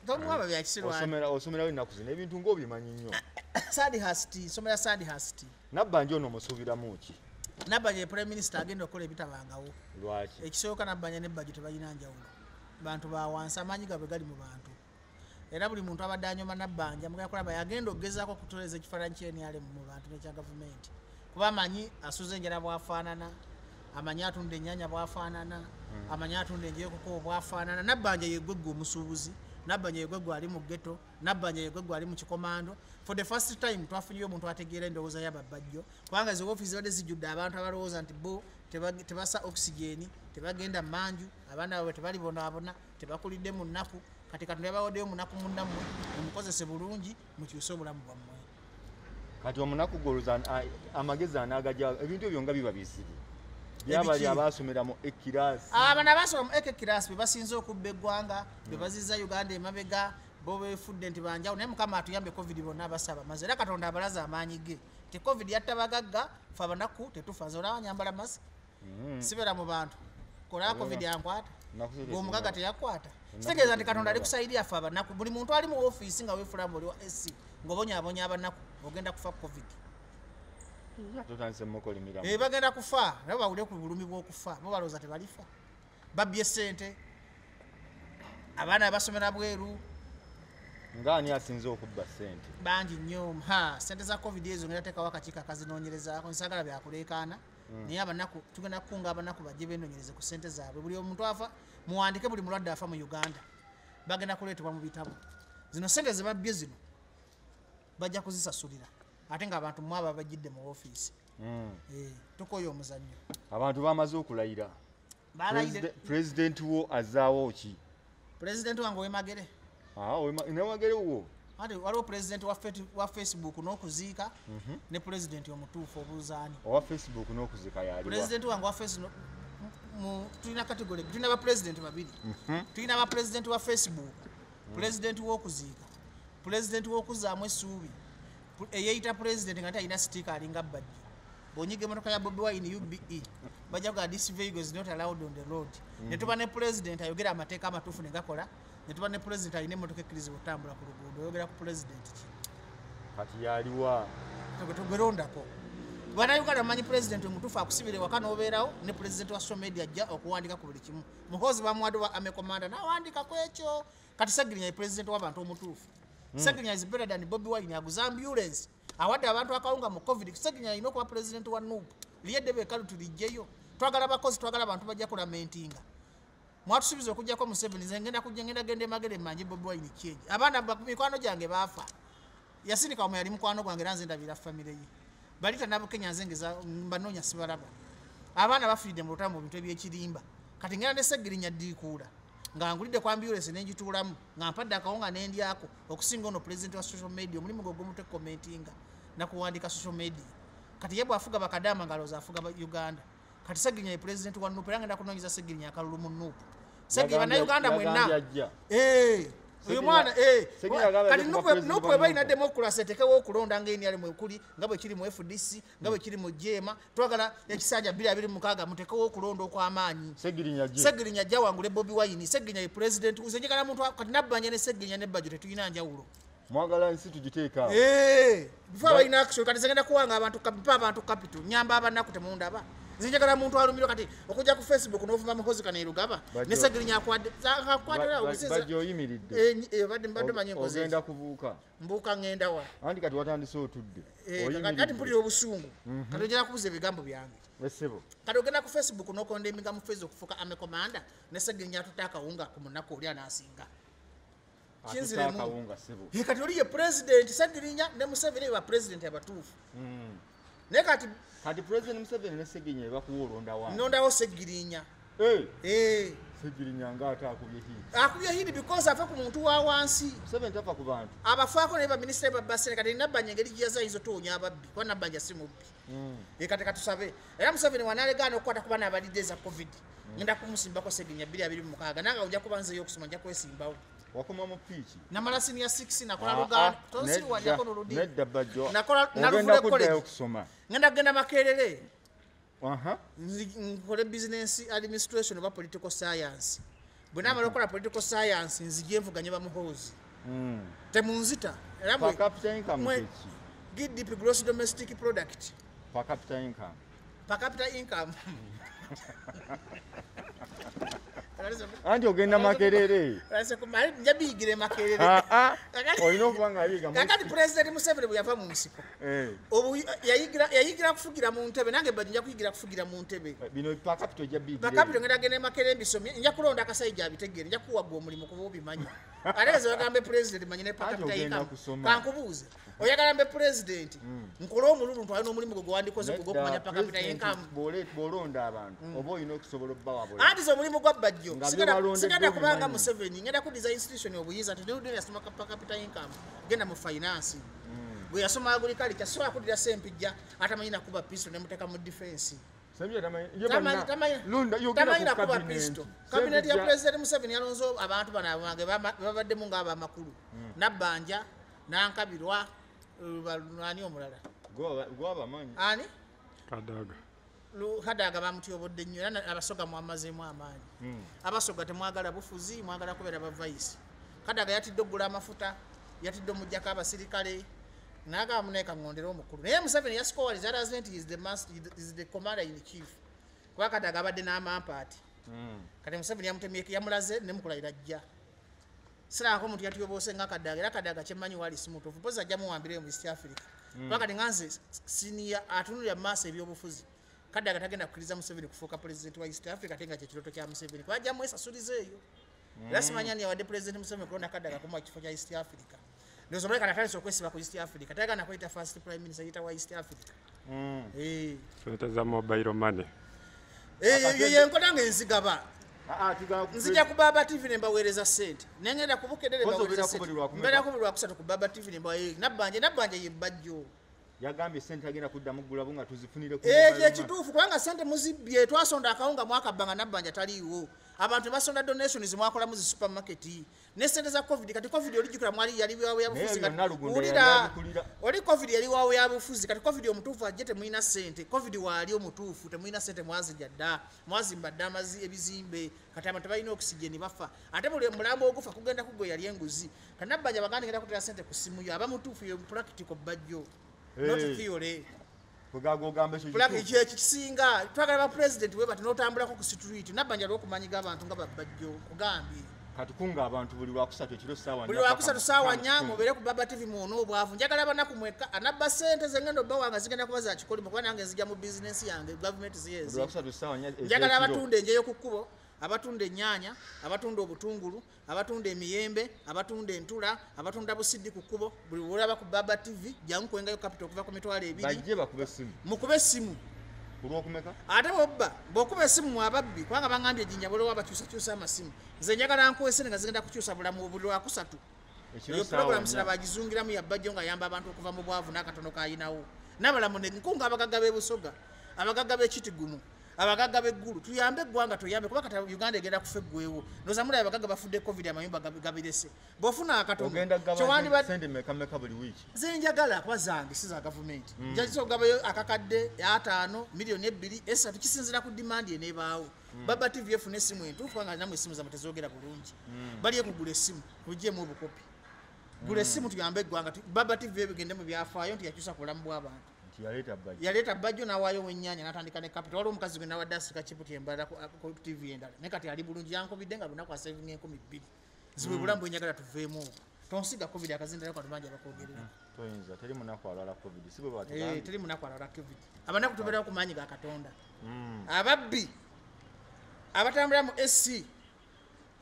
Tomwaba bya kisirwa. Osomera ennaku zino ebintu ng'obimanyi nnyo. Sadihasti, somera Sadihasti. Nabbanja ono musuubiramu ki? Nabbanja Prime Minister agenda okukola ebitabangawo. Lwaki? Ekisooka Nabbanja ne budget tebalina njawulo. Bantu ba wansi amaanyi gabwe gali mu bantu. Era buli muntu abadde anyoma Nabbanja mugakola yagenda okugezaako okutoleeza ekifaananyi ky'NRM mu bantu n'ekya gavumenti. Kuba amanyi asuza enjala bwafaanana, amanyi atunda ennyaanya bwafaanana, amanyi atunda enje y'okukoowa bwafaanana. Nabbanja yeggwegwe omusuubuzi, Nabbanja yeggwegwe ali mu ghetto, Nabbanja yeggwegwe ali mu kikomando. For the first time twafunye omuntu ategeera endowooza y'ababajjo kubanga zi ofiisi zibadde zijjudde abantu abalowooza nti bo tebasa oxygeni, tebagenda manju, abaana baabwe tebali bonaabona, tebakulidde mu nnaku. Kati Katonda yabawaddeyo omunaku munnammwe mumukozese bulungi mukyuse obulamu bwammwe. Kati omunaku goloza amagezi anaagaja ebintu ebyo nga biba bisiri. Byabali abaasomera mu ekiraasi. Abana abaasoma mu ekiraasi be basinze okubba eggwanga, be bazizza Uganda emabega, bo beefudde nti banjawo naye Mukama atuyambe COVID bonna abasaba maze. Era Katonda abalaza amaanyi ge. Ti COVID yatta bagagga, fe abanaku tetufa. Nze olaba nyambala masiki. Sibeera mu bantu. Kola COVID yankwata. Ng'omugagga teyakwata. Kitegeeza nti Katonda ali kusaidia fe abanaku. Buli muntu ali mu ofiisi nga weefulamu oli wa SC. Ng'obonyaabonya abanaku ogenda kufa COVID. Bagenda kufa nabo bawulire ku bulumi bw'okufa bo balowooza tebalifa. Babbye ssente abaana abasomera bweru ng'ani asinze okubba ssente bangi nnyo. Ssente za COVID ezo ngenda teekawo akakiiko akazinoonyerezaako nsagala byakuleekaana naye abanaku tugenda kukunga abanaku bajje beenoonyereze ku ssente zaabwe. Buli omuntu afa muwandike buli mulwadde afa mu Uganda bagenda kuleetebwa mu bitabo. Zino ssente ze babbye zino bajja kuzisasulira ate ng'abantu mwaba bajjidde mu ofiisi. Tukoyo omuzannyo abantu bamaze okulayira. President wo azaawo ki? President wange Wemagere. Wemagere wo ate waliwo president wa Facebook n'okuziika ne president omutuufu obuuzaani owa Facebook n'okuziika yaliwa. President wange wa Facebook tulina kategori tulina ba president babiri. Tulina ba president wa Facebook, president w'okuziika, president w'okuzaamu essuubi, eyeyita president nga talina sitika alinga Badji. Bw'onyiga emmotoka ya Bobi Wine UBE bajja kugaa this vehicle is not allowed on the road. Ne tuba ne president ayogera amateeka amatuufu ne gakola. Ne tuba ne president alina emmotoka ekkiriza okutambula ku luguudo. Oyogera ku president ki? Kati yaliwa tugwerondako. Bannayuganda bamanyi president omutuufu akusibira ewaka n'obeerawo ne president wa social media ajja okuwandika ku buli kimu. Muhoozi bamuwadde wa Army Commander n'awandika ku ekyo. Kati Ssegirinya ye president w'abantu omutuufu. Ssegirinya is better than Bobi Wine aguza ambulance. Awadde abantu akawunga mu COVID. Ssegirinya alina okuba president wa NUP. Liyedde beekalu tulijjeyo. Twagala abakozi, twagala abantu bajja kulamentinga. Mwatusuubiza okujjako mu 7 nze ngenda kujja ngenda genda Emagere manje Bobi Wine kyenyi. Abaana mikwano gyange baafa. Yasinika omwe yali mukwano gwange era nze ndabira famire ye. Balita nabo Kenya nze ngeza mbanoonya sibalaba. Abaana bafiridde mu lutalo mu bintu ebyekirimba. Kati ngenda ne Ssegirinya ddiikuula. Nga ngulidde kwa ambulance n'engituulamu nga mpadde akawunga n'endyako okusinga ono president wa social media omulimu gwe gumute commentinga na kuwandika social media. Kati ye bw'afuga bakadama ngaloza afuga Uganda. Kati Ssegirinya ye president wa NUP era ngenda kunoonyeza Ssegirinya akalulu mu NUP. Ssegirinya bannayuganda mwenna. Uyu mwana kati NUP balina democracy etekewo okulonda ng'NRM ekuli nga bwe kiri mu FDC nga bwe kiri mu JEMA. Twagala ekisanja 226 mutekewo okulonda okw'amaanyi. Ssegirinya ajja wangule Bobi Wine. Ssegirinya ye president nze njagala muntu kati Nabbanja ne Ssegirinya ne Badjo tetulina njawulo. Mwagala nsi tugiteeka. Before balina action kati zengenda kuwanga abantu capital nyamba abanaku temundaba. Zinjagala muntu alumirwa kati okujja ku Facebook n'ovuma Muhoozi Kainerugaba ne Ssegirinya akwadira obusinza Badjo oyimiridde. Badde manyi enkozi ogenda kubuuka mbuuka ngenda wa anti kati watandise otudde kati mpulira obusungu kati ojala kubuza ebigambo byange esebo kati ogenda ku Facebook n'okonda emiga mu Facebook okufuuka Army Commander ne Ssegirinya atutta akawunga ku munaku oli anaasinga kinziremu kati oli ye president Ssegirinya ne Museveni ba president abatuufu naye kati president Museveni ne Ssegirinya bakuwa olonda wa nondawo Ssegirinya Ssegirinya ng'ate akubye hidi because afa ku muntu wa wansi Museveni tafa ku bantu abafaako ne baminisitule babbasene kati Nabbanja engeri gyeyaza ayinza otoonya ababbi kuba Nabbanja si mubbi kati katusabe era Museveni wanalegaana okukwata ku baana abalidde eza COVID ngenda kumusimbako Ssegirinya 226 nange ojja kuba nzeyo okusoma njja kwesimbawo wakoma mu piiki namala senior 6 nakola luganda tonsi wajjako n'oludi nedda Badjo nakola ogenda kuddayo okusoma ngenda kugenda Makerere nkole business administration oba political science bwe namala okukola political science nzije nvuganye bamuhoozi temunzita era per capita income GDP gross domestic product per capita income anti ogenda Makerere njabiyigire Makerere olina okuba nga ayiga kakati President Museveni bwe yava mu nsiko yayigira kufugira mu ntebe nange badi nja kuyigira kufugira mu ntebe bino per capita ojja biyigire per capita ngenda gende Makerere mbisomye nja kulonda akasayija abitegere nja kuwagwa omulimu kuba obimanyi ate bagambe President manyi ne per capita income kankubuuze oyagala mbe President nkola omululu ntwalina omulimu gwe gwandikoze gwe gw'okumanya per capita income bw'olonda abantu oba olina okusobola obbawa anti ze omulimu gwa bajjo sigenda kubanga Museveni ngenda ku design institution obuyinza tinudde yasoma per capita income genda mu finance bwe yasoma agriculture so akudira sempijja atamanyi nakuba pistol nemuteeka mu defense tamanyi nakuba pistol cabinet ya President Museveni yalonzo abantu bange babaddemu ng'abamakulu Nabbanja Nankabirwa ani omulala gwabamanyi ani Kadaga bamutyobodde nnyo era abasoga mwamazeemu amaanyi abasoga temwagala bufuzi mwagala kubeera bavayisi Kadaga yatidde oggula amafuta yatidde omujjako abasirikale naagamba muneeka ngondera omukulu naye Museveni yasikowaliza alaze nti is the commander in chief kuba Kadaga abadde n'amampaati kati Museveni yamutemyeko yamulaze nemukulayira ajja siraako omuntu yatyoboose nga Kadaga era Kadaga kyemmanyi wali simutuufu pozi ajja muwambire mu East Africa kuba kati nganze siniya atunulira mu maaso ebyobufuzi Kadaga tagenda kukkiriza Museveni kufuuka president wa East Africa ate nga kyekiroto kya Museveni kuba ajja mwesasuliza eyo era simanyi ani yawadde President Museveni kulonda Kadaga kumuwa ekifo kya East Africa ndozo muleka natandise okwesiba ku East Africa tayagala nakweyita first prime minister yita wa East Africa sente za mobile money yenkona ngenzigaba nzija ku Baba TV ne mbaweereza ssente nengenda ku Bukedere mbaweereza ssente mbeera ku buli lwakusatu ku Baba TV ne mbaweereza Nabbanja ye bajjo yagambye ssente agenda kuddamu ggulabu nga tuzifunire ekituufu kubanga ssente muzibbye twasonda akawunga mwakabbanga Nabbanja taliiwo abantu basonda donations mwakolamu zi supermarket ne ssente za covid kati covid olijjukira mwali yali wawe yabufuzi oli covid yali wawe yabufuzi kati covid omutuufu ajje temulina ssente covid waali omutuufu temulina ssente mwazijja dda mwazimba dda ebizimbe kati abantu balina oxygen bafa ate buli mulambo ogufa kugenda kugwe yali enguzi kati Nabbanja baganda ngenda kutera ssente ku simu yo aba mutuufu yo practical bajjo not theory ekisinga twagala ba president we bati notambulako ku street Nabbanja lw'okumanyiga abantu nga babajjo kugambye kati kunga abantu buli lwakusatu ekiro ssaawa buli lwakusatu ssaawa nnya mubeere ku Baba TV muno obwavu njagala banaku mweka anabba ssente zengendo bba wange zigenda kuba za kikolimo kuba nange nzija mu business yange government ziyezi njagala abatunda enjeyo ku kkubo abatunda ennyaanya abatunda obutungulu abatunda emiyembe abatunda entula abatunda busidi ku kkubo buli olaba ku Baba TV jangu kwengayo capital okuva ku mitwalo 2 bajje bakube essimu mukube essimu olw'okumeka ate bw'okuba essimu mu ababbi kubanga bangambye ejjinja bw'olwa bakyusakyusa amasimu nze njagala nkwese nga zigenda kukyusa bulamu buli lwakusatu eyo puroguramu sira bagizungiramu ya bajjo nga yamba abantu okuva mu bwavu n'akatono kayinawo n'abalamu nkunga abagagga b'ebusoga abagagga b'ekitigumu abagagga b'eggulu tuyambe eggwanga tuyambe kuba kati Uganda egenda kufa eggwewo noza mulaba abagagga bafudde covid amayumba gabirese bw'ofuna akatono nze njagala kuba zange si za gavumenti njagiza okugabayo akakadde 5 miliyoni 2 3 kisinzira ku dimandi eneebaawo Baba TV efuna essimu entuufu kubanga namwe essimu zamwe tezoogera bulungi baliye kugula essimu tugyemu obukopi gula essimu tuyambe eggwanga Baba TV ebigende mu byafaayo nti yakyusa ku bulamu bw'abantu yaleeta bajjo n'awaayo w'ennyanya n'atandika ne capital waliwo omukazi gwe nawadde asika chiputi embala ku TV endala naye kati ali bulungi yankobidde nga lunaku asaving 2,000 zibwe bulamu bwenjagala tuveemu tonsiga covid akazindala kwa tubanja bakwogerera toyinza teri munaku alwala covid si bwe batugambye teri munaku alwala covid abanaku tubeerawo ku maanyi ga Katonda ababbi abatambula mu SC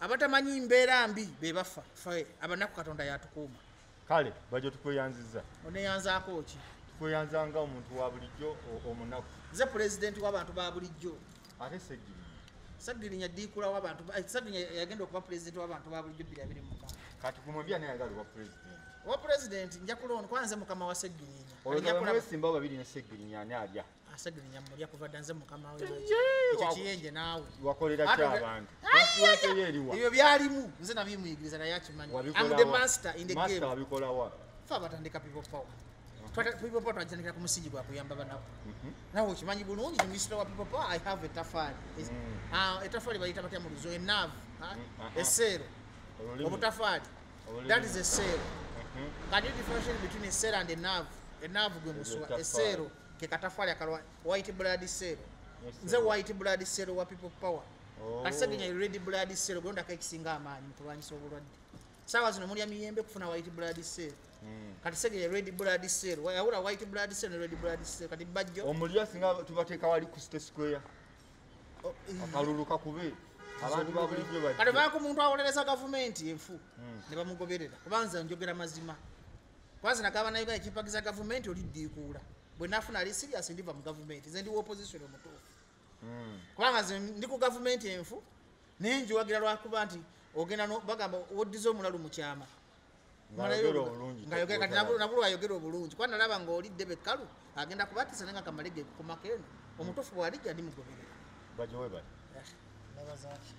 abatamanyi mbeera mbi be bafa fe abanaku Katonda yatukuuma kale bajjo tukweyanziza oneyanzaako ki kweyanzanga omuntu wa bulijjo omunaku nze president w'abantu ba bulijjo ate Ssegirinya diikula w'abantu Ssegirinya yagenda okuba president w'abantu ba bulijjo 2025 kati kumwambia naye ayagala wa president nja kulonda kwanze mukama wa Ssegirinya olwesimbawo babiri ne Ssegirinya ani alya Ssegirinya mulya kuva dda nze mukama we ekyo kiyenje naawe wakolera ki abantu ebyo byalimu nze nabimuyigiriza naye akimanyi am the master in the game wabikola wa fa batandika people power people power twajandikira ku musiji gwa kuyamba banako nawe okimanyi bulungi minister wa people power I have a tafari etafari bayita batya mu luzo enavu esero obutafari that is a cell can you differentiate between a cell and a nerve gwe muswa esero ke katafari akalwa white blood cell nze white blood cell wa people power kasegenya red blood cell gonda kakisinga amaanyi mutulwanyisa obulwadde sawa zino muli amiyembe kufuna white blood cell kati segenya red blood cell wayawula white blood cell ne red blood cell kati bajjo omulya singa tubateeka wali ku state square akalulu kakube abantu babulijjo bajjo kati baako muntu awolereza gavumenti enfu ne bamugoberera kubanza njogera mazima kwanza nakaba nayo ekipagiza gavumenti oliddiikuula bwe nafuna ali serious ndiva mu gavumenti nze ndi opposition omutuufu kubanga nze ndi ku gavumenti enfu ninjiwagira lwakuba nti ogenda bagamba woddiza omulalu mu kyama ngayogera kati nabulu ayogera obulungi kuba nalaba ng'olidde bekkalu agenda kubatisa nenga kamalege ku makeno omutuufu bw'alijja ndi mugoberera bajowe bali ndabazaaki